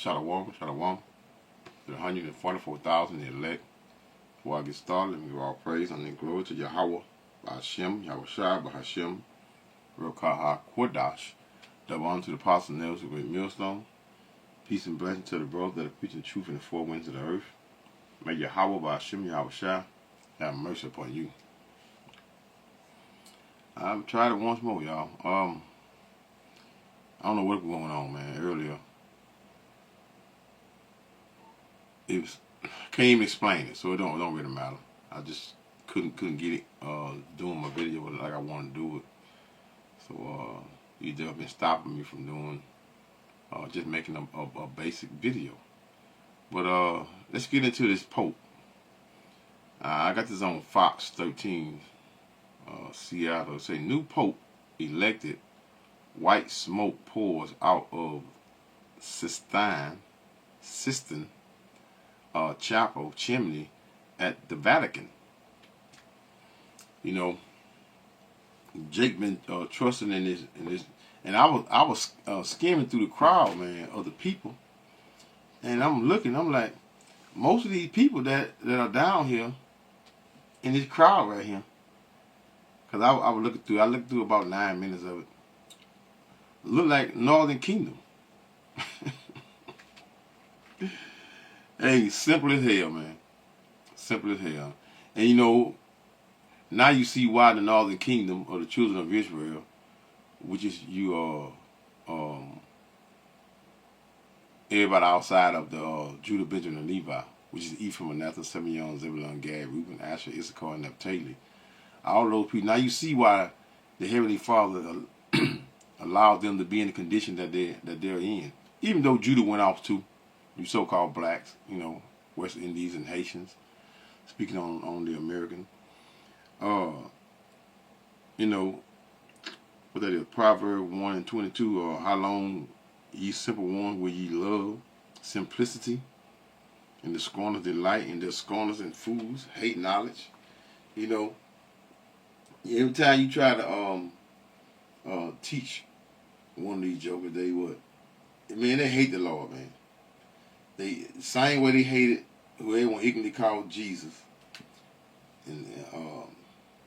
Shalom, shalom. The 144,000 elect. Before I get started, let me give all praise and glory to Yahweh, Ba'ashem, Yahweh Shai, Ba'ashem, Rukaha Kodash. Double honor to the apostle nails of the great millstone. Peace and blessing to the brothers that are preaching the truth in the four winds of the earth. May Yahweh, Ba'ashem, Yahweh Shai, have mercy upon you. I've tried it once more, y'all. I don't know what's going on, man. Earlier, it was can't even explain it, so it don't really matter. I just couldn't get it doing my video like I wanted to do it. So either have been stopping me from doing just making a basic video. But let's get into this Pope. I got this on Fox 13, Seattle. It say new Pope elected. White smoke pours out of Sistine chapel chimney at the Vatican. You know, Jake been trusting in this, and I was skimming through the crowd, man, of the people, and I'm looking. I'm like, most of these people that are down here in this crowd right here, because I was looking through. I looked through about 9 minutes of it. Look like Northern Kingdom. Hey, simple as hell, man. Simple as hell. And you know, now you see why the Northern Kingdom, or the children of Israel, which is everybody outside of the Judah, Benjamin, and Levi, which is Ephraim, Manasseh, Simeon, Zebulun, Gad, Reuben, Asher, Issachar, and Naphtali. All those people. Now you see why the Heavenly Father allowed them to be in the condition that they're in. Even though Judah went off too, you so-called blacks, you know, West Indies and Haitians, speaking on the American. You know, what that is, Proverbs 1:22, how long, ye simple ones, will ye love simplicity, and the scorners delight, and the scorners and fools hate knowledge. You know, every time you try to teach one of these jokers, they would, man, they hate the Lord, man. They same way they hated who everyone ignorantly called Jesus, and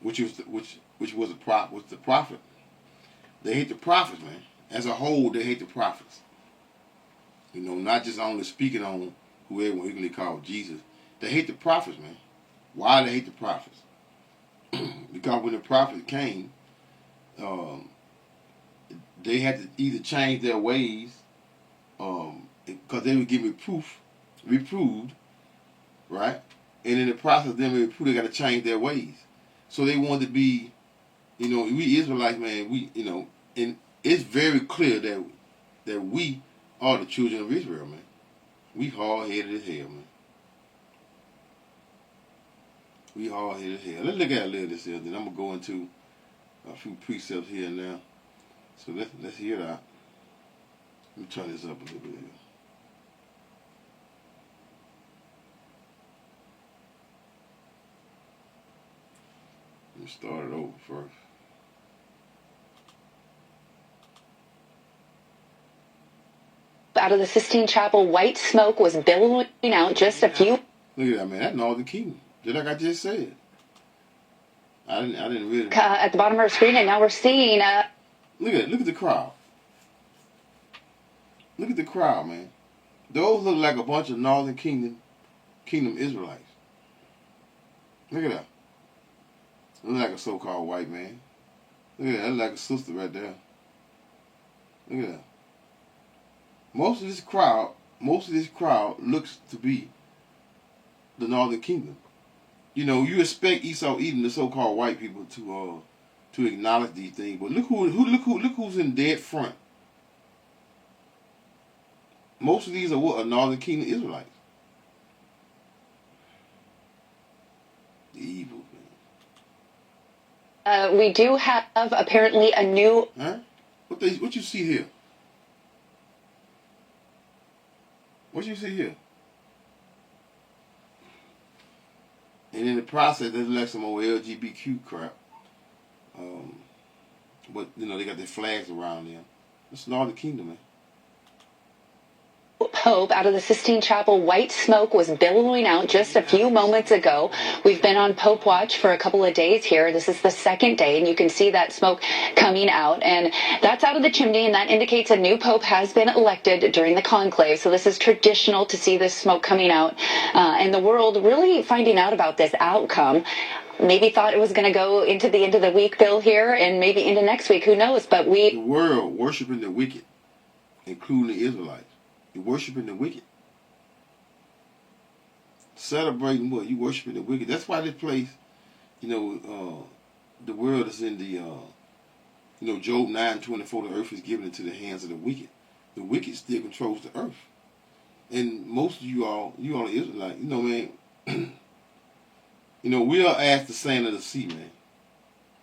which was the prophet. They hate the prophets, man. As a whole, they hate the prophets. You know, not just only speaking on who everyone ignorantly called Jesus. They hate the prophets, man. Why they hate the prophets? Because when the prophets came, they had to either change their ways, because they would get reproved, right? And in the process of them being reproved, they got to change their ways. So they wanted to be, you know, we Israelites, man, you know, and it's very clear that we are the children of Israel, man. We hard-headed as hell, man. We hard-headed as hell. Let's look at a little of this here, then I'm going to go into a few precepts here and now. So let's hear that. Let me turn this up a little bit here. Let me start it over first. Out of the Sistine Chapel, white smoke was billowing out just a few. Look at that, man. That's Northern Kingdom. Just like I just said. I didn't really. At the bottom of our screen, and now we're seeing. Look at the crowd. Look at the crowd, man. Those look like a bunch of Northern Kingdom Israelites. Look at that. Look like a so-called white man. Look at that. That look like a sister right there. Look at that. Most of this crowd looks to be the Northern Kingdom. You know, you expect Esau'S, the so-called white people, to acknowledge these things, but look who's in dead front. Most of these are what? Northern Kingdom Israelites. The evil, man. We do have apparently a new. Huh? What you see here? What you see here? And in the process, there's like some old LGBTQ crap. But, you know, they got their flags around there. It's Northern Kingdom, man. Pope out of the Sistine Chapel. White smoke was billowing out just a few moments ago. We've been on Pope watch for a couple of days here. This is the second day, and you can see that smoke coming out. And that's out of the chimney, and that indicates a new Pope has been elected during the conclave. So this is traditional to see this smoke coming out. And the world really finding out about this outcome. Maybe thought it was going to go into the end of the week, Bill, here, and maybe into next week. Who knows? But the world worshiping the wicked, including the Israelites. You're worshiping the wicked. Celebrating what? You worshiping the wicked. That's why this place, the world is in the, Job 9:24, the earth is given into the hands of the wicked. The wicked still controls the earth. And most of you all Israelites, man, we are as the sand of the sea, man.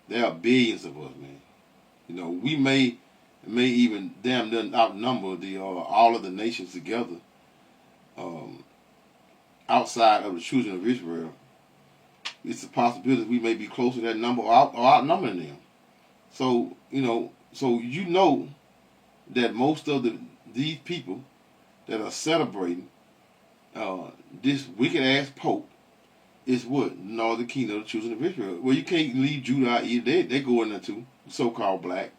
There are billions of us, man. We may even damn near outnumber all of the nations together outside of the children of Israel. It's a possibility we may be closer to that number or outnumbering them. So, that most of these people that are celebrating this wicked-ass Pope is what? Northern kingdom of the children of Israel. Well, you can't leave Judah out either. They go in there too, so-called black.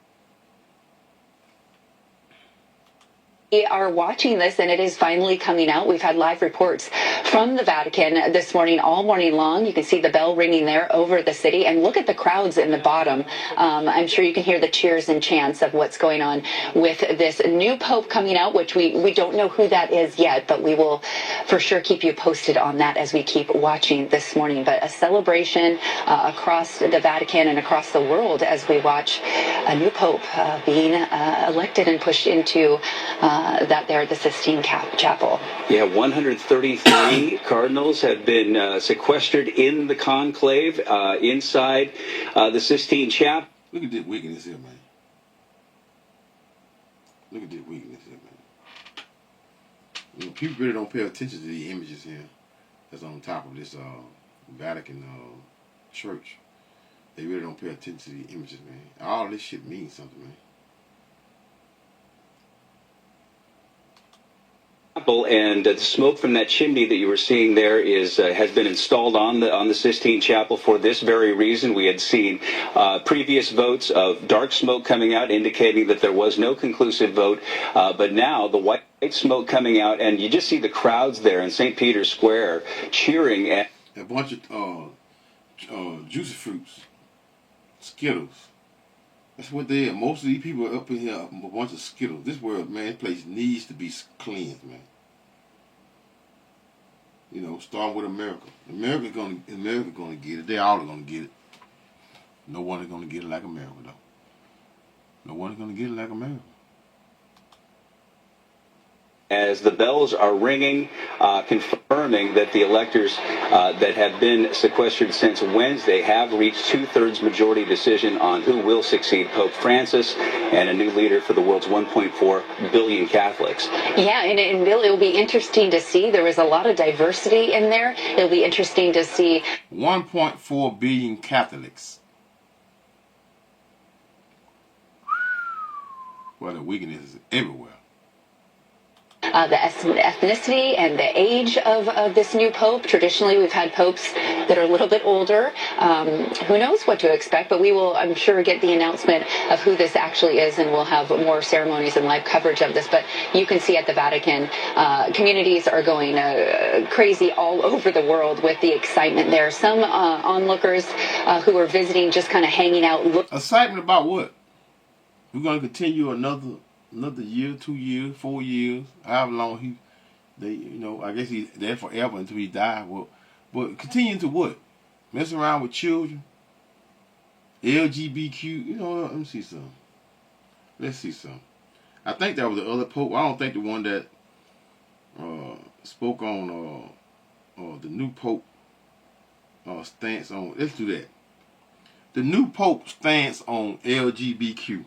We are watching this, and it is finally coming out. We've had live reports from the Vatican this morning, all morning long. You can see the bell ringing there over the city, and look at the crowds in the bottom. I'm sure you can hear the cheers and chants of what's going on with this new Pope coming out, which we don't know who that is yet, but we will for sure keep you posted on that as we keep watching this morning. But a celebration across the Vatican and across the world as we watch a new Pope being elected and pushed into that there at the Sistine Chapel. Yeah, 133 cardinals have been sequestered in the conclave inside the Sistine Chapel. Look at this wickedness here, man. Look at this wickedness here, man. People really don't pay attention to the images here that's on top of this Vatican church. They really don't pay attention to the images, man. All this shit means something, man. And the smoke from that chimney that you were seeing there has been installed on the Sistine Chapel for this very reason. We had seen previous votes of dark smoke coming out, indicating that there was no conclusive vote. But now the white smoke coming out, and you just see the crowds there in St. Peter's Square cheering at a bunch of juicy fruits, Skittles. That's what they are. Most of these people are up in here, a bunch of Skittles. This world, man, this place needs to be cleansed, man. Starting with America. America's gonna get it. They all are gonna get it. No one is gonna get it like America, though. No one is gonna get it like America. As the bells are ringing, confirming that the electors that have been sequestered since Wednesday have reached 2/3 majority decision on who will succeed Pope Francis and a new leader for the world's 1.4 billion Catholics. Yeah, and Bill, it'll be interesting to see. There is a lot of diversity in there. It'll be interesting to see. 1.4 billion Catholics. Well, the wickedness is everywhere. The ethnicity and the age of this new pope. Traditionally, we've had popes that are a little bit older. Who knows what to expect, but we will, I'm sure, get the announcement of who this actually is, and we'll have more ceremonies and live coverage of this. But you can see at the Vatican, communities are going crazy all over the world with the excitement there. Some onlookers who are visiting, just kind of hanging out. Excitement about what? We're going to continue another year, 2 years, 4 years, however long I guess he's there forever until he dies. Well, but continue to what? Mess around with children, LGBTQ. Let me see some. Let's see some. I think that was the other pope. I don't think the one that spoke on the new pope stance on. Let's do that. The new pope stance on LGBTQ.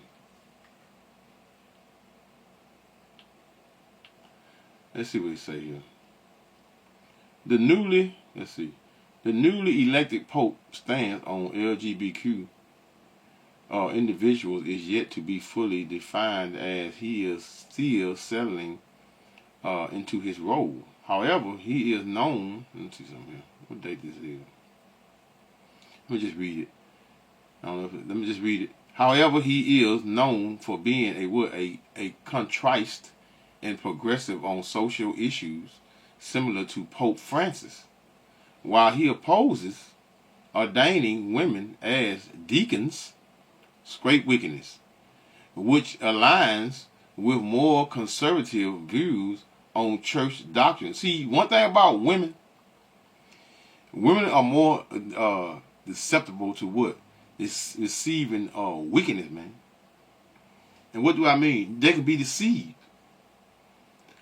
Let's see what he say here. The newly elected pope stance on LGBTQ individuals is yet to be fully defined, as he is still settling into his role. However, he is known. Let me see something here. What date this is? Let me just read it. Let me just read it. However, he is known for being a contrite and progressive on social issues, similar to Pope Francis. While he opposes ordaining women as deacons, great wickedness, which aligns with more conservative views on church doctrine. See, one thing about women are more susceptible to what? It's receiving wickedness, man. And what do I mean? They can be deceived.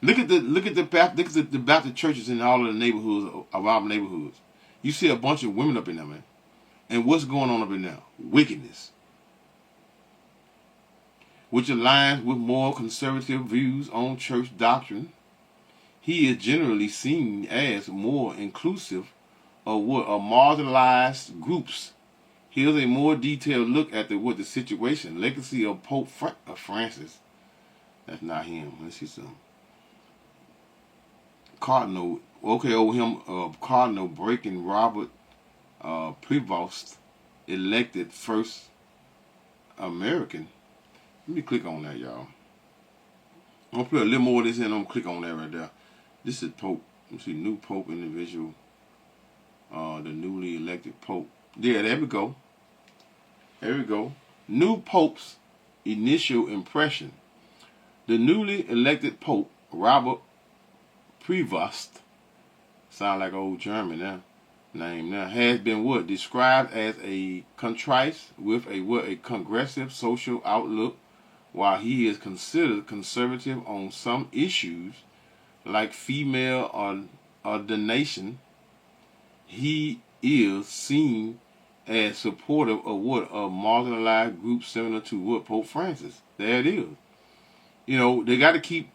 Look at the Baptist churches in all of the neighborhoods, around neighborhoods. You see a bunch of women up in there, man. And what's going on up in there? Wickedness. Which aligns with more conservative views on church doctrine. He is generally seen as more inclusive of what are marginalized groups. Here's a more detailed look at the situation. Legacy of Pope Francis. That's not him. Let's see some. Cardinal. Okay, over him, Cardinal breaking Robert Prevost, elected first American. Let me click on that, y'all. I'm going to put a little more of this in. I'm going to click on that right there. This is Pope. Let's see, new Pope individual. The newly elected Pope. Yeah, there we go. There we go. New Pope's initial impression. The newly elected Pope, Robert Prevost, sound like old German now, name now, has been what? Described as a contrite with a progressive social outlook, while he is considered conservative on some issues like female ordination. He is seen as supportive of what a marginalized group similar to what Pope Francis. There it is. You know, they got to keep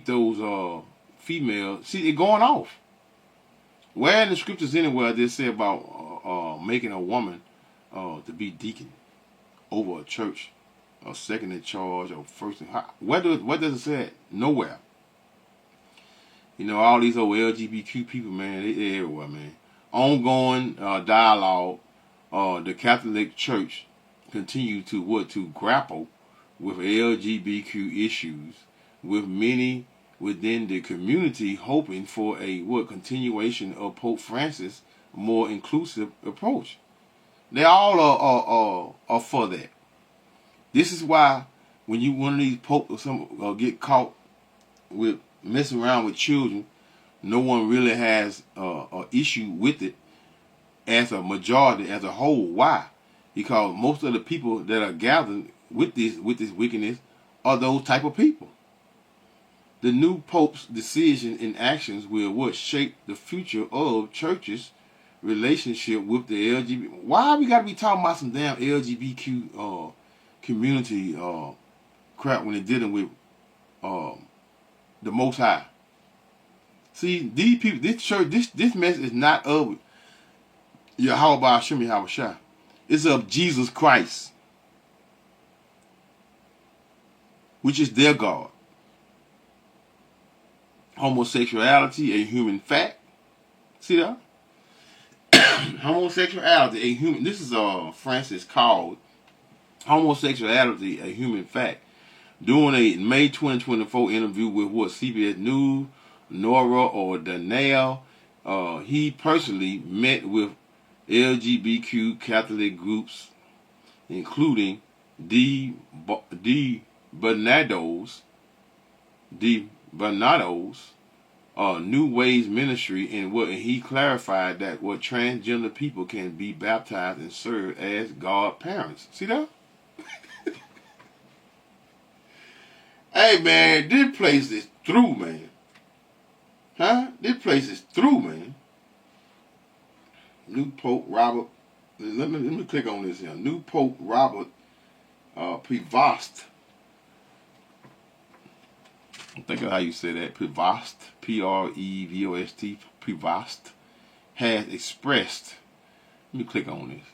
those females. See, they're going off. Where in the scriptures anywhere they say about making a woman to be deacon over a church, or second in charge, or first in? What does it say? Nowhere. You know, all these old LGBTQ people, man, they everywhere, man. Ongoing dialogue. The Catholic Church continue to grapple with LGBTQ issues, with many within the community hoping for a continuation of Pope Francis' more inclusive approach. They all are for that. This is why when one of these popes or some get caught with messing around with children, no one really has an issue with it as a majority, as a whole. Why? Because most of the people that are gathered with this wickedness are those type of people. The new Pope's decision and actions will shape the future of churches' relationship with the LGBT. Why we gotta be talking about some damn LGBTQ community crap when they're dealing with the Most High? See, these people, this church, this mess is not of Yahweh Hashem Yahweh Shai. It's of Jesus Christ, which is their God. Homosexuality, a human fact. See that? Homosexuality, a human. This is Francis called homosexuality a human fact. During a May 2024 interview with CBS News, Nora or Danielle, he personally met with LGBTQ Catholic groups, including the Bernados, New Ways Ministry, and he clarified that transgender people can be baptized and serve as God parents. See that? Hey man, this place is through, man. Huh? This place is through, man. New Pope Robert. Let me click on this here. New Pope Robert Prevost. Think of how you say that. Prevost, Prevost, Prevost, has expressed. Let me click on this.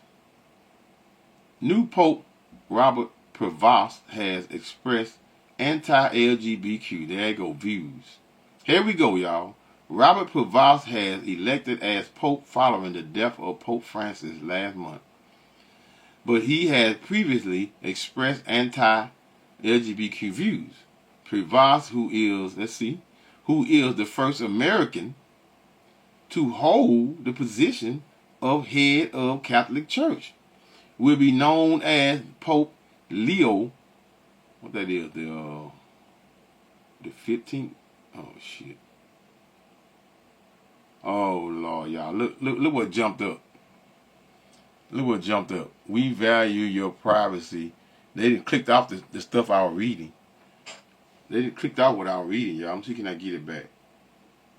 New Pope Robert Prevost has expressed anti-LGBTQ, there you go, views Here we go, y'all. Robert Prevost has elected as Pope following the death of Pope Francis last month. But he has previously expressed anti-LGBTQ views. Prevost, who is the first American to hold the position of head of Catholic Church, will be known as Pope Leo. What that is? The 15th. Oh shit. Oh Lord, y'all. Look what jumped up. Look what jumped up. We value your privacy. They didn't click off the stuff I was reading. They didn't click off what I was reading, y'all. I'm see can I get it back.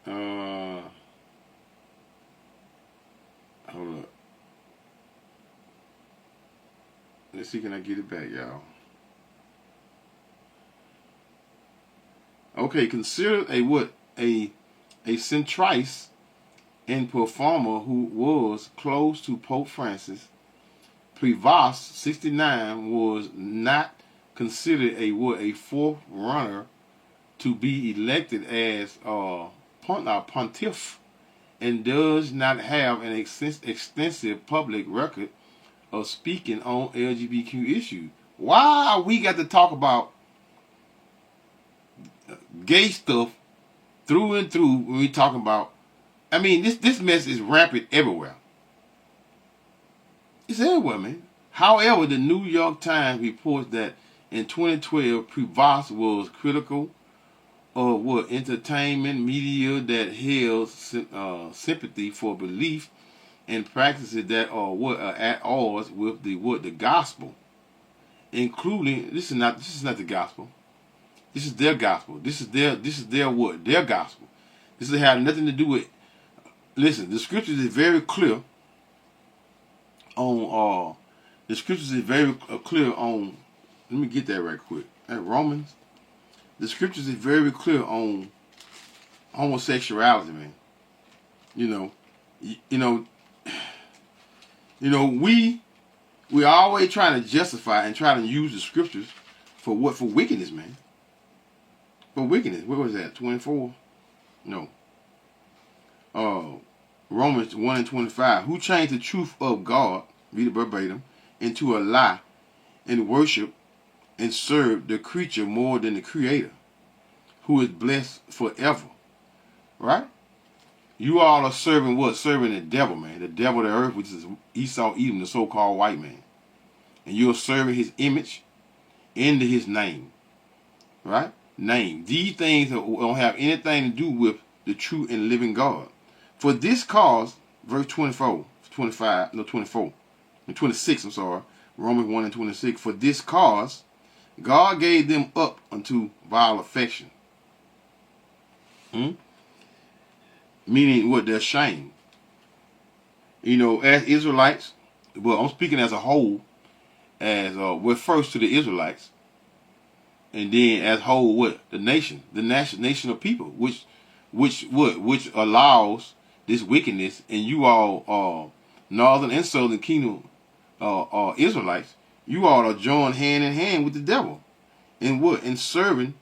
Hold up. Let's see can I get it back, y'all. Okay, consider a centrist and performer who was close to Pope Francis. Prevost, 69, was not considered a fourth runner to be elected as pontiff, and does not have an extensive public record of speaking on LGBTQ issues. Why we got to talk about gay stuff through and through when we talking about? I mean, this mess is rampant everywhere. It's everywhere, man. However, the New York Times reports that in 2012, Prevost was critical of entertainment media that held sympathy for belief and practices that are at odds with the gospel, including this is not the gospel. This is their gospel. This is their gospel. This has nothing to do with. Listen, the scriptures is very clear on. The scriptures is very clear on. Let me get that right quick. At Romans, the scriptures is very clear on homosexuality, man. We always trying to justify and try to use the scriptures for wickedness, man. For wickedness. What was that? 24? No. Romans 1:25. Who changed the truth of God, read it verbatim, into a lie, and worship and serve the creature more than the Creator, who is blessed forever. Right? You all are serving what? Serving the devil, man. The devil of the earth, which is Esau'S, the so-called white man. And you're serving his image into his name. Right? Name. These things don't have anything to do with the true and living God. For this cause, verse 24, 25, no 24, and 26, I'm sorry, Romans 1:26. For this cause, God gave them up unto vile affection. Meaning what? They're ashamed. As Israelites, well, I'm speaking as a whole, as we're first to the Israelites, and then as whole what? The nation of people, which allows this wickedness, and you all northern and southern kingdom Israelites, you all are joined hand in hand with the devil, in what? In serving,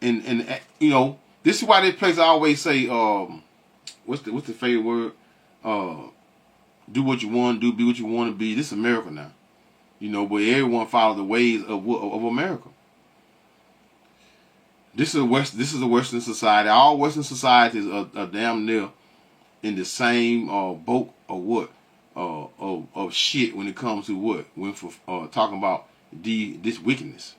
and this is why this place I always say, what's the favorite word? Do what you want to do, be what you want to be. This is America now, but everyone follows the ways of America. This is a Western society. All Western societies are damn near in the same boat of what of shit when it comes to what when for talking about this wickedness.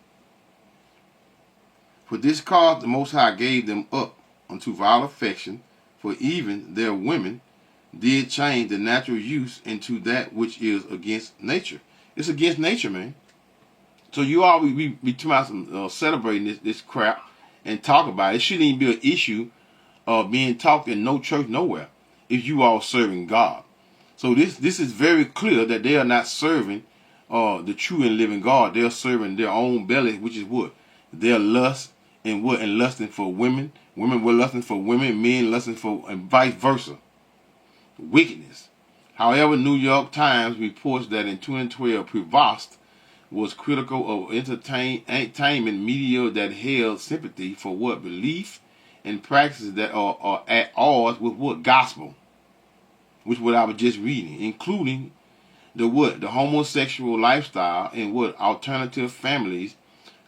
For this cause the Most High gave them up unto vile affection, for even their women did change the natural use into that which is against nature. It's against nature, man. So you all be talking about some celebrating this crap and talk about it. It shouldn't even be an issue being talked in no church nowhere if you all serving God. So this is very clear that they are not serving the true and living God. They're serving their own belly, which is what? Their lust and lusting for women. Women were lusting for women, men lusting for, and vice versa. Wickedness. However, New York Times reports that in 2012, Prevost was critical of entertainment media that held sympathy for what? Belief and practices that are at odds with what gospel, which what I was just reading, including the homosexual lifestyle and what alternative families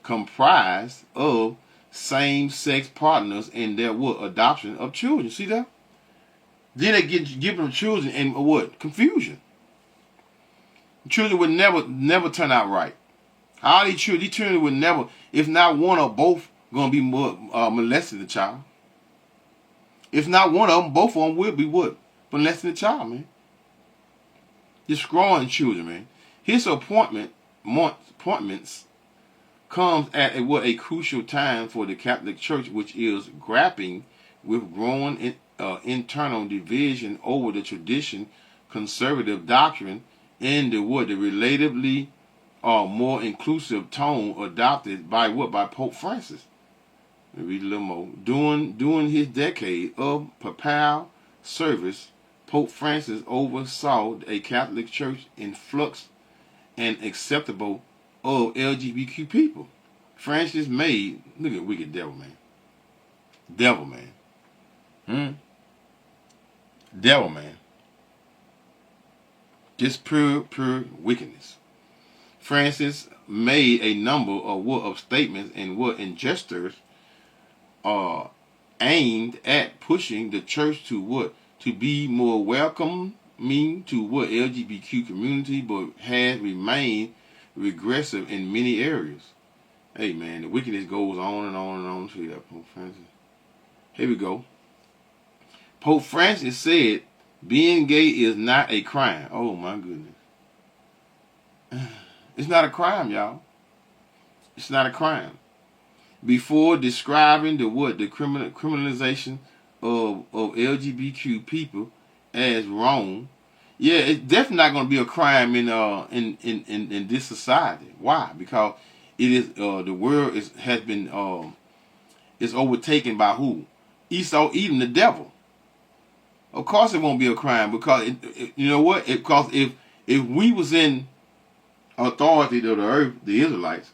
comprised of same-sex partners and their adoption of children. See that? Then they give them children and confusion. Children would never turn out right. All these children would never, if not one or both, gonna be molesting the child. If not one of them, both of them will be molesting the child, man. Destroying children, man. His appointments comes at a crucial time for the Catholic Church, which is grappling with growing internal division over the tradition, conservative doctrine, and the relatively more inclusive tone adopted by Pope Francis. Let me read a little more. During his decade of papal service, Pope Francis oversaw a Catholic Church in flux and acceptable of LGBTQ people. Francis made, look at wicked devil, man. Devil, man. Devil, man. Just pure wickedness. Francis made a number of statements and gestures aimed at pushing the church to be more welcoming to LGBTQ community, but has remained regressive in many areas. Hey man, the wickedness goes on and on and on. See that, Pope Francis? Here we go. Pope Francis said, being gay is not a crime. Oh my goodness. It's not a crime, y'all. It's not a crime. Before describing the criminalization of LGBTQ people as wrong, yeah, it's definitely not going to be a crime in this society. Why? Because it is the world has been overtaken by who? Esau eating the devil. Of course, it won't be a crime because you know what? Because if we was in authority of the earth, the Israelites,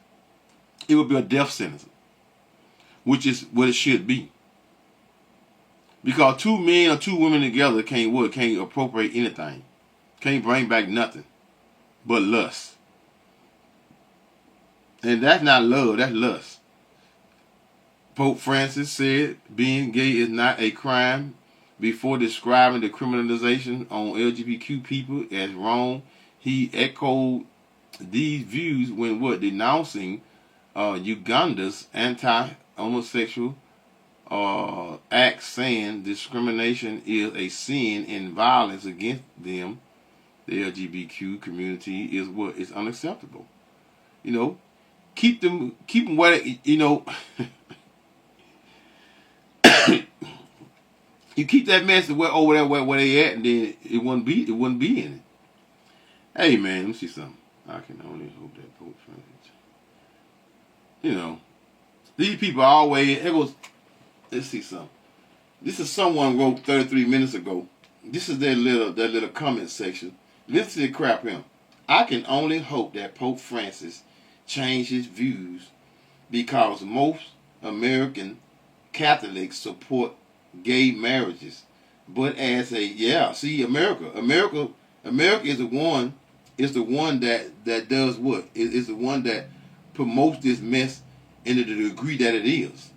it would be a death sentence, which is what it should be. Because 2 men or 2 women together can't appropriate anything, can't bring back nothing but lust, and that's not love, that's lust. Pope Francis said being gay is not a crime before describing the criminalization on LGBTQ people as wrong. He echoed these views when denouncing Uganda's anti-homosexual acts, saying discrimination is a sin and violence against them, the LGBTQ community, is unacceptable. You know, keep them where you keep that mess over there where they at, and then it wouldn't be in it. Hey man, let me see something. I can only hope that Pope Francis. You know, these people always. Let's see something. This is someone wrote 33 minutes ago. This is their little comment section. Listen to the crap here. I can only hope that Pope Francis changed his views because most American Catholics support gay marriages. But as America is the one that does what? Is the one that promotes this mess into the degree that it is.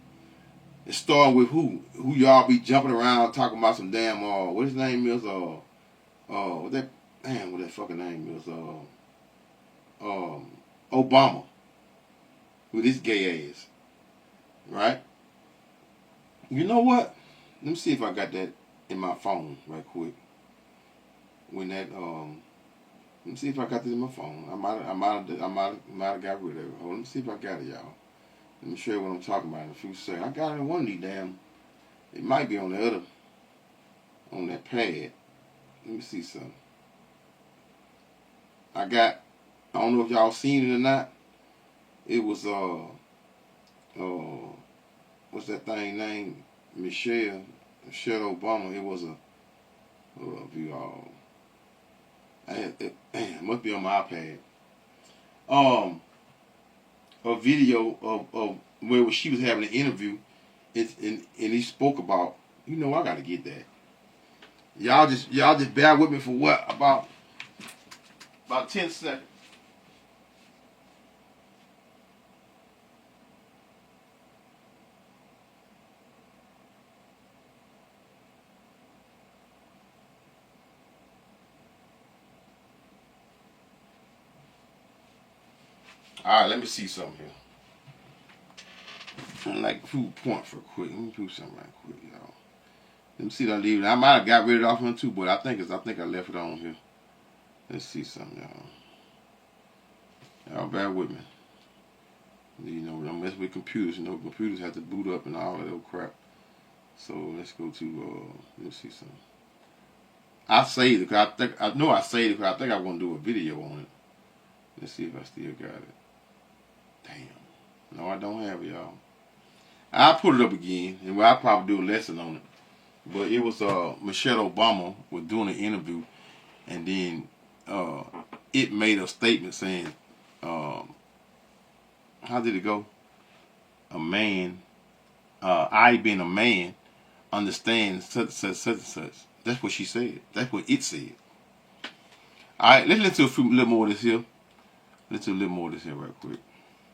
It starting with who y'all be jumping around talking about some damn what his name is what that fucking name is Obama with his gay ass, right? You know what? Let me see if I got that in my phone right quick. When that let me see if I got this in my phone. I might have got rid of it. Hold on, let me see if I got it, y'all. Let me show you what I'm talking about in a few seconds. I got it in one of these damn. It might be on the other, on that pad. Let me see something. I don't know if y'all seen it or not. It was what's that thing named? Michelle Obama. It was it must be on my iPad. A video of where she was having an interview, and he spoke about, I gotta get that. Y'all just bear with me for what? About 10 seconds. Alright, let me see something here. I like proof point for quick. Let me prove something right quick, y'all. Let me see that I leave it. I might have got rid of it off him too, but I think I left it on here. Let's see something, y'all. Y'all bear with me. Don't mess with computers. Computers have to boot up and all that old crap. So let's go to let's see something. I saved it because I know I saved it because I think I'm gonna do a video on it. Let's see if I still got it. Damn. No, I don't have it, y'all. I'll put it up again, and I'll probably do a lesson on it. But it was Michelle Obama was doing an interview, and then it made a statement saying, how did it go? A man, I being a man, understands such and such. That's what she said. That's what it said. All right, let's listen to a little more of this here. Let's do a little more of this here right quick.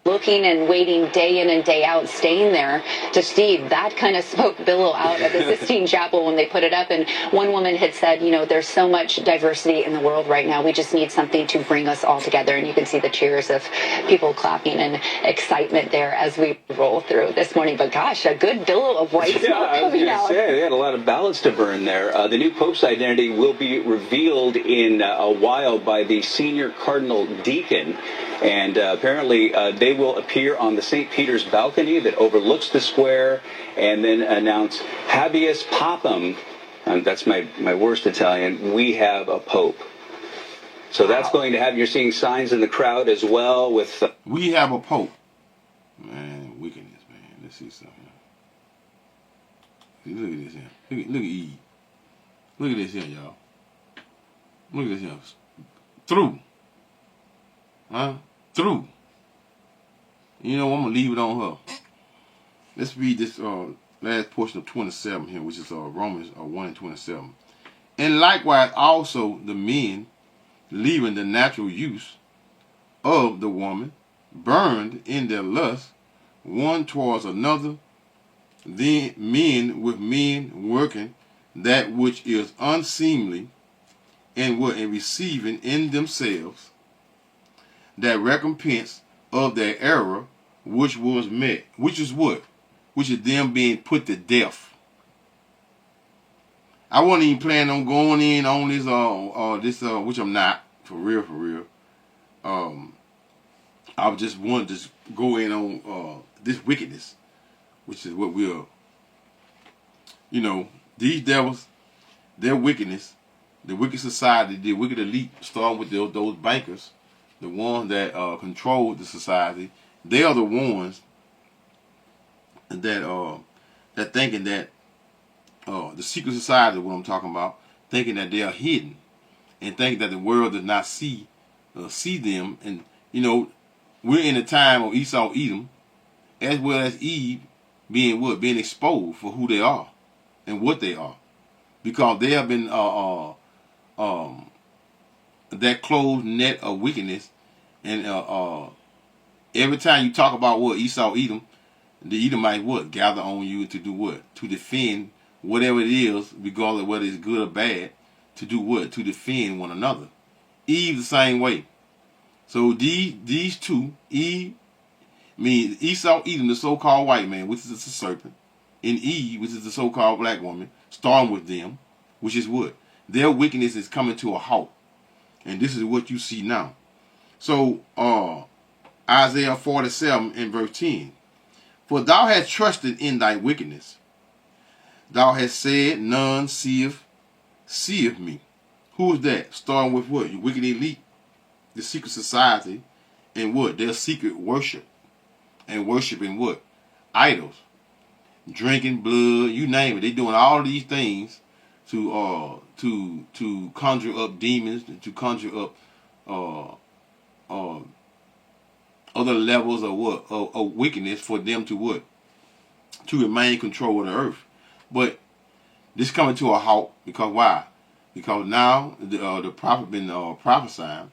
Looking and waiting day in and day out, staying there to Steve. That kind of spoke billow out of the Sistine Chapel when they put it up. And one woman had said, there's so much diversity in the world right now. We just need something to bring us all together. And you can see the cheers of people clapping and excitement there as we roll through this morning. But gosh, a good billow of white smoke coming out. Say, they had a lot of ballots to burn there. The new Pope's identity will be revealed in a while by the senior cardinal deacon. And apparently they will appear on the St. Peter's balcony that overlooks the square and then announce habeas papam. That's my worst Italian. We have a pope. So that's going to have, you're seeing signs in the crowd as well with... we have a pope. Man, wickedness, man. Let's see something. Look at this here. Look at Eve. Look at this here, y'all. Look at this here. Through. Huh? Through. I'm going to leave it on her. Let's read this last portion of 27 here, which is Romans 1:27. And likewise also the men, leaving the natural use of the woman, burned in their lust one towards another, then men with men working that which is unseemly, and were receiving in themselves that recompense of their error which was met. Which is what? Which is them being put to death. I wasn't even planning on going in on this which I'm not, for real. I just wanted to go in on this wickedness, which is what we're, these devils, their wickedness, the wicked society, the wicked elite, starting with those bankers, the ones that control the society. They are the ones that thinking that the secret society, what I'm talking about, thinking that they are hidden, and thinking that the world does not see them. And we're in the time of Esau, Edom, as well as Eve being exposed for who they are and what they are, because they have been that closed net of wickedness. And every time you talk about what Esau, Edom, the Edomite gather on you to do what? To defend whatever it is, regardless of whether it's good or bad. To do what? To defend one another. Eve the same way. So these two, Esau, Edom, the so-called white man, which is the serpent, and Eve, which is the so-called black woman, starting with them, which is what? Their wickedness is coming to a halt. And this is what you see now. So, Isaiah 47 and verse 10. For thou hast trusted in thy wickedness. Thou hast said, none seeth me. Who is that? Starting with what? Your wicked elite, the secret society, and what? Their secret worship. And worshiping what? Idols. Drinking blood, you name it. They're doing all these things to conjure up demons, to conjure up other levels of what? Of wickedness for them to what? to remain control of the earth. But this coming to a halt because why? Because now the prophet been prophesying,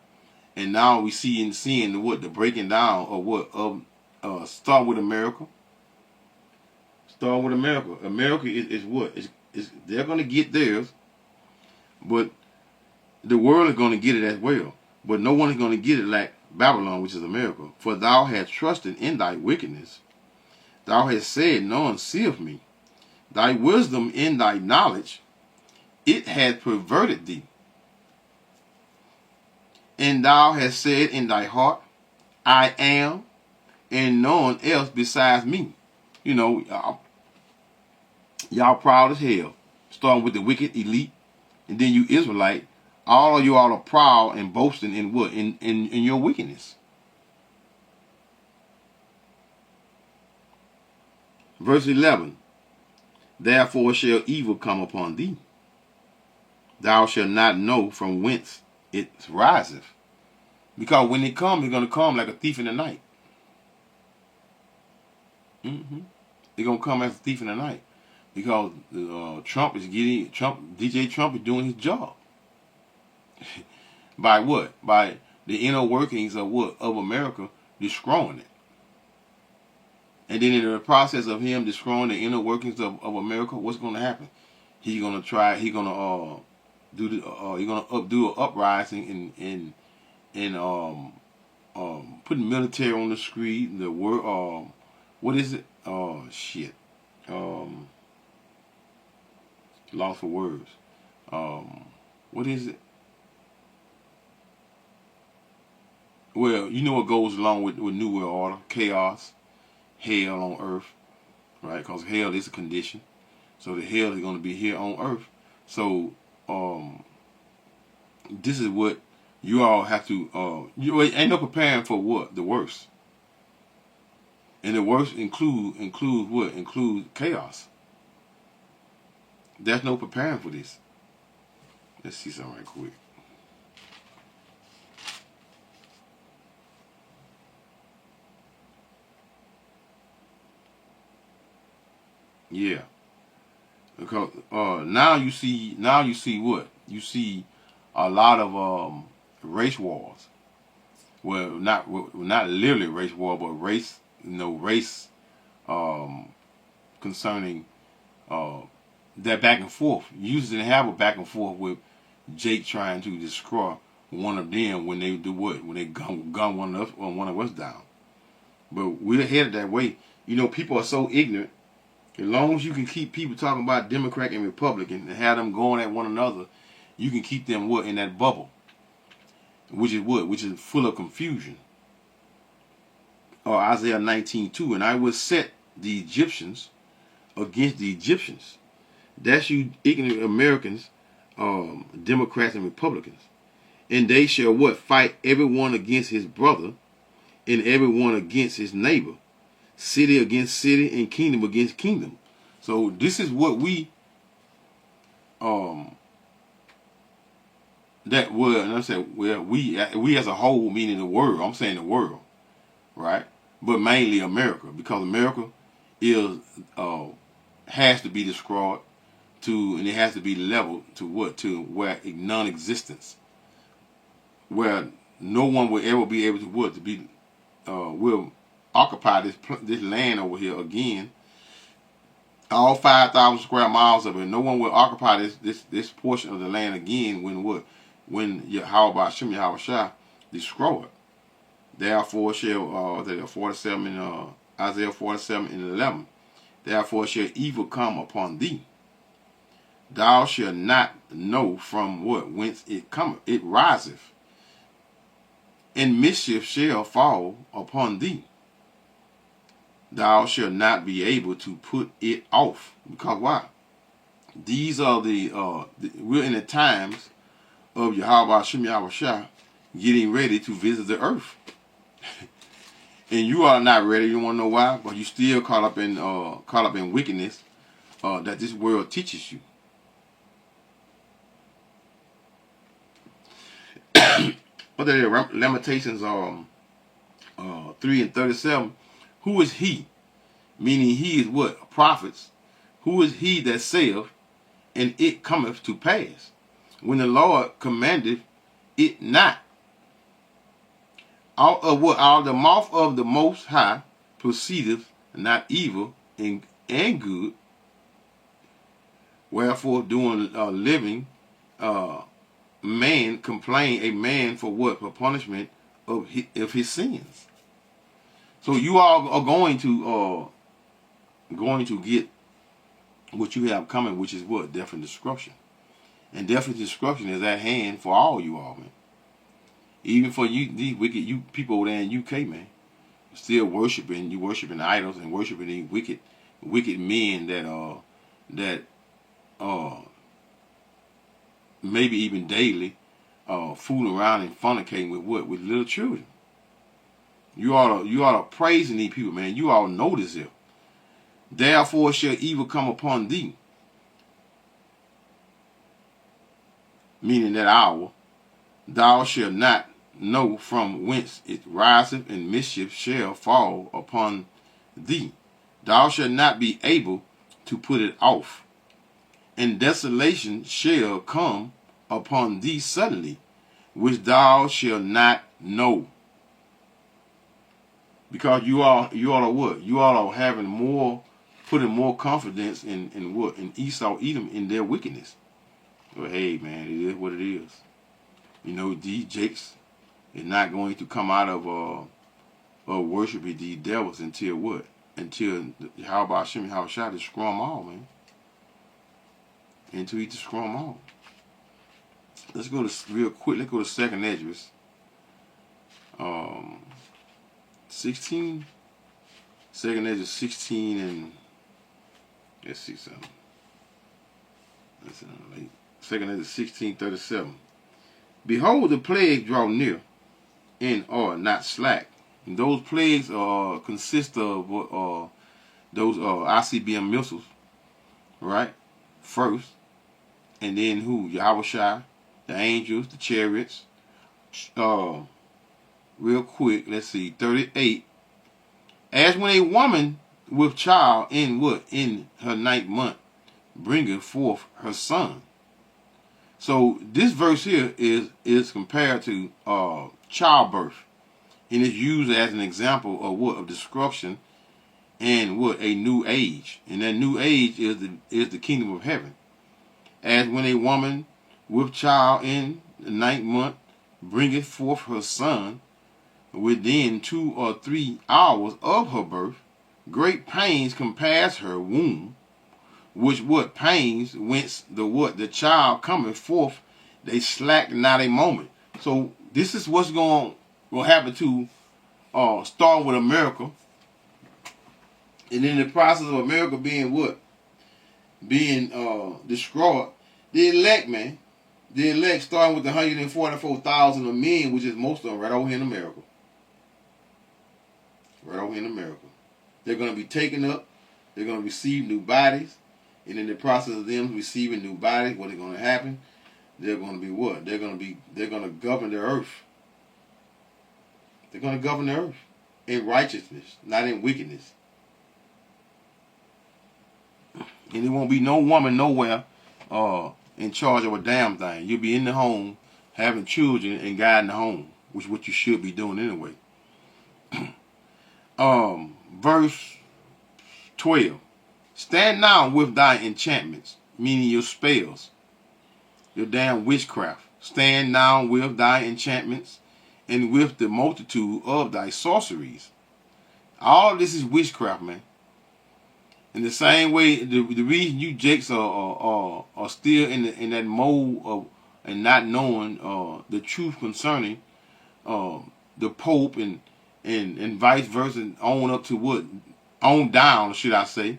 and now we seeing the breaking down of start with America. Start with America. America is what? Is they're gonna get theirs, but the world is gonna get it as well. But no one is gonna get it like Babylon, which is America. For thou hast trusted in thy wickedness. Thou hast said, none seeth me. Thy wisdom in thy knowledge, it hath perverted thee. And thou hast said in thy heart, I am, and none else besides me. You know, y'all proud as hell. Starting with the wicked elite, and then you Israelite, all of you all are proud and boasting in what? In your wickedness. Verse 11. Therefore shall evil come upon thee. Thou shalt not know from whence it riseth. Because when it comes, it's going to come like a thief in the night. It's going to come as a thief in the night. Because DJ Trump is doing his job. By what? By the inner workings of what? Of America, destroying it. And then in the process of him destroying the inner workings of America, what's going to happen? He's going to do an uprising and putting military on the street. The word, what is it? Oh shit. Lost for words. What is it? Well, you know what goes along with New World Order? Chaos, hell on earth, right? Because hell is a condition. So the hell is going to be here on earth. So this is what you all have to, you ain't no preparing for what? The worst. And the worst include what? Include chaos. There's no preparing for this. Let's see something right quick. Yeah. Because now you see what? You see a lot of race wars. Well, not literally race war, but race concerning that back and forth. You usually have a back and forth with Jake trying to destroy one of them when they do what? When they gun one of us down. But we're headed that way. You know, people are so ignorant. As long as you can keep people talking about Democrat and Republican and have them going at one another, you can keep them what? In that bubble. Which is what? Which is full of confusion. Or Isaiah 19:2, and I will set the Egyptians against the Egyptians. That's you ignorant Americans, Democrats and Republicans. And they shall what? Fight everyone against his brother, and everyone against his neighbor. City against city and kingdom against kingdom. So this is what we that word, and I said, well, we as a whole, meaning the world. I'm saying the world, right? But mainly America, because America is has to be destroyed and it has to be leveled to what? To where non-existence, where no one will ever be able to what? To be will occupy this land over here again. All 5,000 square miles of it. No one will occupy this portion of the land again when what? When Yahweh destroy it. Therefore shall 47 in Isaiah 47 and 11. Therefore shall evil come upon thee. Thou shalt not know from what? Whence it cometh. It riseth. And mischief shall fall upon thee. Thou shalt not be able to put it off. Because why? These are we're in the times of Yahweh getting ready to visit the earth. And you are not ready. You want to know why? But you still caught up in wickedness that this world teaches you. But the Lamentations 3 and 37. Who is he meaning he is what? Prophets. Who is he that saith, and it cometh to pass, when the Lord commandeth it not? Out of what? Out of the mouth of the Most High proceedeth not evil and good. Wherefore, doing living, man complain a man for what? For punishment of his sins. So you all are going to get what you have coming, which is what? Death and destruction. And death and destruction is at hand for all you all, man. Even for you, these wicked people over there in UK, man. Still worshiping idols and worshiping these wicked men that maybe even daily fooling around and fornicating with what? With little children. You all are praising these people, man. You all know this here. Therefore shall evil come upon thee, meaning that hour, thou shalt not know from whence it riseth, and mischief shall fall upon thee. Thou shalt not be able to put it off, and desolation shall come upon thee suddenly, which thou shalt not know. Because you all are what? You all are putting more confidence in what? In Esau, Edom, in their wickedness. Well, hey, man, it is what it is. You know, these jakes is not going to come out of worshiping these devils until what? Until how about Shem Hawashai destroy them all, man. Until he destroy them all. Let's go to real quick. Let's go to 2nd Esdras. 16. 2nd Esdras 16 and let's see something. That's 2nd Esdras 16:37. Behold, the plague draw near, and are not slack. And those plagues consist of those ICBM missiles, right? First, and then who? Yahushua, the angels, the chariots. Real quick, let's see, 38. As when a woman with child in what? In her 9th month, bringeth forth her son. So this verse here is compared to childbirth, and it's used as an example of what? Of destruction and what? A new age, and that new age is the kingdom of heaven. As when a woman with child in the 9th month bringeth forth her son, within 2 or 3 hours of her birth, great pains compass her womb, which what? Pains whence the child cometh forth, they slack not a moment. So this is what's going to happen to starting with America, and in the process of America being what? Being destroyed, the elect, man, the elect starting with the 144,000 of men, which is most of them right over here in America. Right over here in America. They're going to be taken up. They're going to receive new bodies. And in the process of them receiving new bodies, what is going to happen? They're going to be what? They're going to govern the earth. They're going to govern the earth in righteousness, not in wickedness. And there won't be no woman nowhere in charge of a damn thing. You'll be in the home having children and guiding the home, which is what you should be doing anyway. Verse 12. Stand now with thy enchantments, meaning your spells, your damn witchcraft. Stand now with thy enchantments and with the multitude of thy sorceries. All of this is witchcraft, man. In the same way, the reason you jakes are still in that mode of and not knowing the truth concerning the Pope and vice versa, on up to what? On down, should I say.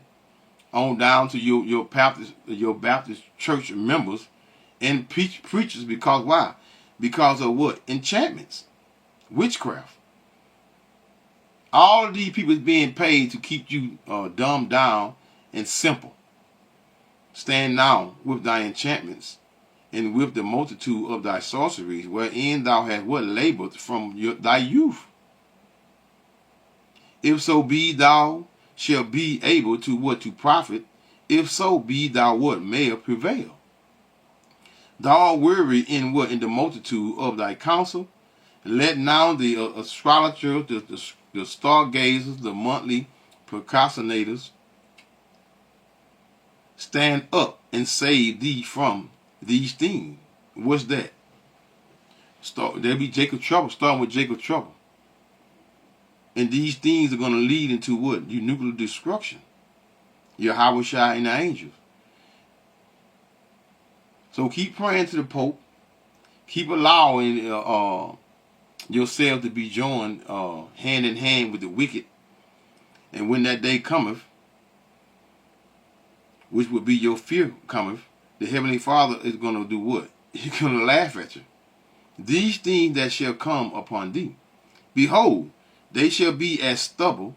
On down to your Baptist church members and preachers, because why? Because of what? Enchantments. Witchcraft. All of these people is being paid to keep you dumbed down and simple. Stand now with thy enchantments and with the multitude of thy sorceries, wherein thou hast what? Labored from thy youth. If so be thou shall be able to what to profit, if so be thou what may prevail. Thou art weary in what? In the multitude of thy counsel. Let now the astrologers, the stargazers, the monthly procrastinators stand up and save thee from these things. What's that? There'll be Jacob trouble, starting with Jacob trouble. And these things are going to lead into what? Your nuclear destruction. Yahweh Shai and the angels. So keep praying to the Pope. Keep allowing yourself to be joined hand in hand with the wicked. And when that day cometh, which will be your fear cometh, the Heavenly Father is going to do what? He's going to laugh at you. These things that shall come upon thee, behold, they shall be as stubble.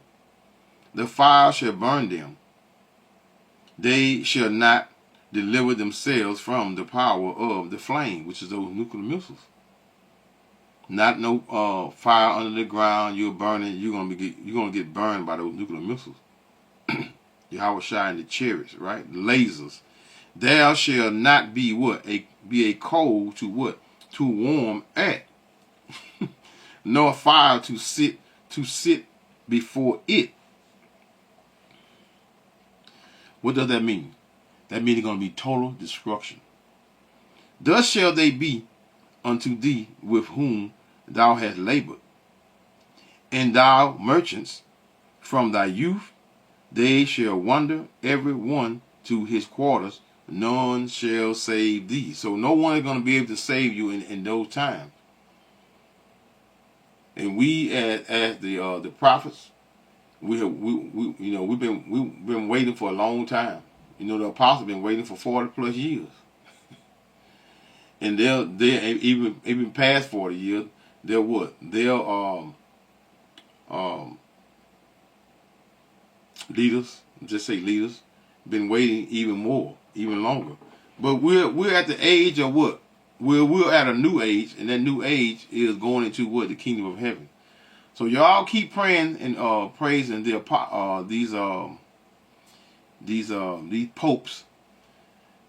The fire shall burn them. They shall not deliver themselves from the power of the flame, which is those nuclear missiles. Not no fire under the ground. You're burning. You're gonna get burned by those nuclear missiles. Yahweh Shai and the chariots, right? The lasers. There shall not be what? Be a coal to what? To warm at, nor fire to sit before it. What does that mean? That means it's going to be total destruction. Thus shall they be unto thee with whom thou hast labored, and thou merchants from thy youth, they shall wander every one to his quarters, none shall save thee. So no one is going to be able to save you in those times. And we as the prophets, we've been waiting for a long time. You know, the apostles been waiting for 40 plus years. And they're even past 40 years, they're what? They're leaders, just say leaders, been waiting even more, even longer. But we're at the age of what? We're at a new age, and that new age is going into what? The kingdom of heaven. So y'all keep praying and praising these popes,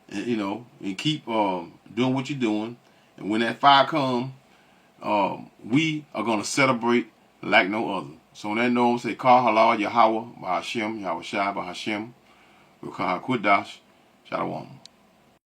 and and keep doing what you're doing. And when that fire comes, we are gonna celebrate like no other. So on that note, say Kah Halal Yahweh Bahashem Yahweh Shai Bahashem Rukaha Kudash Shalom.